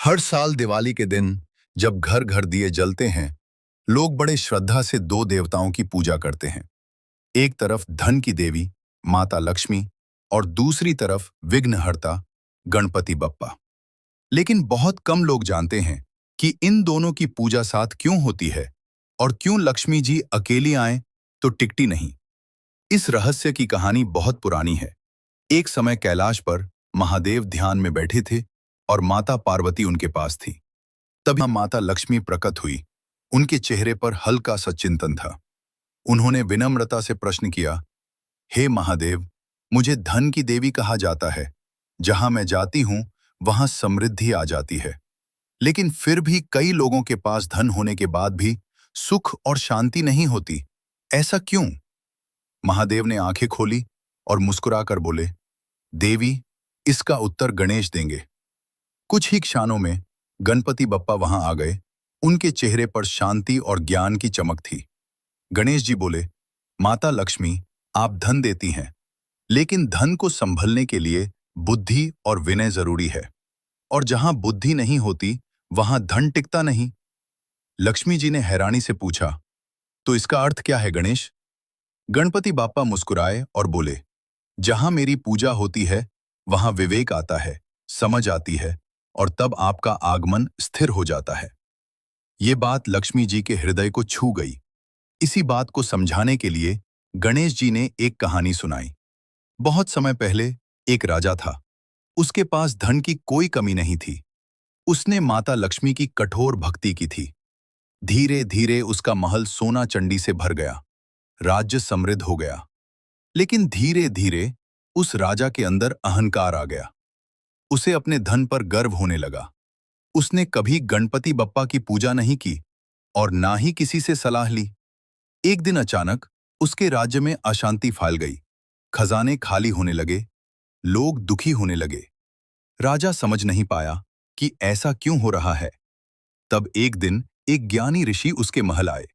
हर साल दिवाली के दिन जब घर घर दिए जलते हैं, लोग बड़े श्रद्धा से दो देवताओं की पूजा करते हैं। एक तरफ धन की देवी माता लक्ष्मी और दूसरी तरफ विघ्नहर्ता गणपति बप्पा। लेकिन बहुत कम लोग जानते हैं कि इन दोनों की पूजा साथ क्यों होती है और क्यों लक्ष्मी जी अकेली आए तो टिकती नहीं। इस रहस्य की कहानी बहुत पुरानी है। एक समय कैलाश पर महादेव ध्यान में बैठे थे और माता पार्वती उनके पास थी। तभी माता लक्ष्मी प्रकट हुई। उनके चेहरे पर हल्का सा चिंतन था। उन्होंने विनम्रता से प्रश्न किया, हे महादेव, मुझे धन की देवी कहा जाता है। जहां मैं जाती हूं वहां समृद्धि आ जाती है, लेकिन फिर भी कई लोगों के पास धन होने के बाद भी सुख और शांति नहीं होती। ऐसा क्यों? महादेव ने आंखें खोली और मुस्कुराकर बोले, देवी, इसका उत्तर गणेश देंगे। कुछ ही क्षणों में गणपति बप्पा वहां आ गए। उनके चेहरे पर शांति और ज्ञान की चमक थी। गणेश जी बोले, माता लक्ष्मी, आप धन देती हैं, लेकिन धन को संभलने के लिए बुद्धि और विनय जरूरी है, और जहां बुद्धि नहीं होती वहां धन टिकता नहीं। लक्ष्मी जी ने हैरानी से पूछा, तो इसका अर्थ क्या है गणेश? गणपति बाप्पा मुस्कुराए और बोले, जहां मेरी पूजा होती है वहां विवेक आता है, समझ आती है, और तब आपका आगमन स्थिर हो जाता है। ये बात लक्ष्मी जी के हृदय को छू गई। इसी बात को समझाने के लिए गणेश जी ने एक कहानी सुनाई। बहुत समय पहले एक राजा था। उसके पास धन की कोई कमी नहीं थी। उसने माता लक्ष्मी की कठोर भक्ति की थी। धीरे धीरे उसका महल सोना चांदी से भर गया। राज्य समृद्ध हो गया। लेकिन धीरे धीरे उस राजा के अंदर अहंकार आ गया। उसे अपने धन पर गर्व होने लगा। उसने कभी गणपति बप्पा की पूजा नहीं की और ना ही किसी से सलाह ली। एक दिन अचानक उसके राज्य में अशांति फैल गई। खजाने खाली होने लगे, लोग दुखी होने लगे। राजा समझ नहीं पाया कि ऐसा क्यों हो रहा है। तब एक दिन एक ज्ञानी ऋषि उसके महल आए।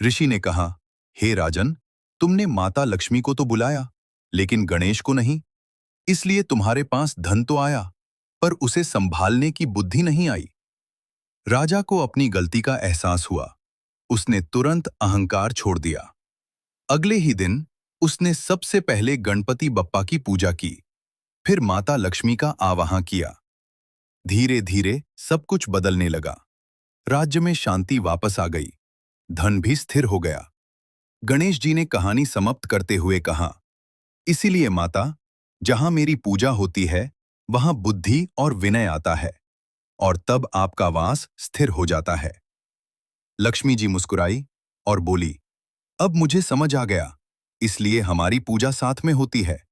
ऋषि ने कहा, हे राजन, तुमने माता लक्ष्मी को तो बुलाया, लेकिन गणेश को नहीं। इसलिए तुम्हारे पास धन तो आया, पर उसे संभालने की बुद्धि नहीं आई। राजा को अपनी गलती का एहसास हुआ। उसने तुरंत अहंकार छोड़ दिया। अगले ही दिन उसने सबसे पहले गणपति बप्पा की पूजा की, फिर माता लक्ष्मी का आवाहन किया। धीरे धीरे सब कुछ बदलने लगा। राज्य में शांति वापस आ गई। धन भी स्थिर हो गया। गणेश जी ने कहानी समाप्त करते हुए कहा, इसीलिए माता, जहां मेरी पूजा होती है वहां बुद्धि और विनय आता है, और तब आपका वास स्थिर हो जाता है। लक्ष्मी जी मुस्कुराई और बोली, अब मुझे समझ आ गया, इसलिए हमारी पूजा साथ में होती है।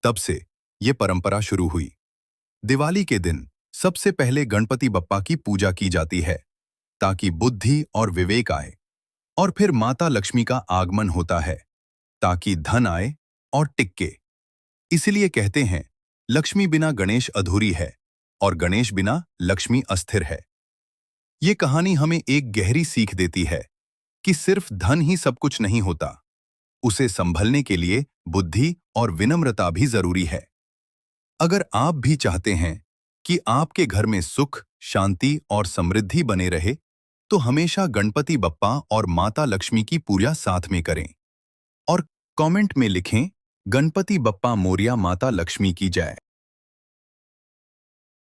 तब से ये परंपरा शुरू हुई। दिवाली के दिन सबसे पहले गणपति बप्पा की पूजा की जाती है, ताकि बुद्धि और विवेक आए, और फिर माता लक्ष्मी का आगमन होता है, ताकि धन आए और टिके। इसलिए कहते हैं, लक्ष्मी बिना गणेश अधूरी है और गणेश बिना लक्ष्मी अस्थिर है। ये कहानी हमें एक गहरी सीख देती है कि सिर्फ धन ही सब कुछ नहीं होता। उसे संभलने के लिए बुद्धि और विनम्रता भी जरूरी है। अगर आप भी चाहते हैं कि आपके घर में सुख, शांति और समृद्धि बने रहे, तो हमेशा गणपति बप्पा और माता लक्ष्मी की पूजा साथ में करें। और कमेंट में लिखें, गणपति बप्पा मोरिया, माता लक्ष्मी की जय।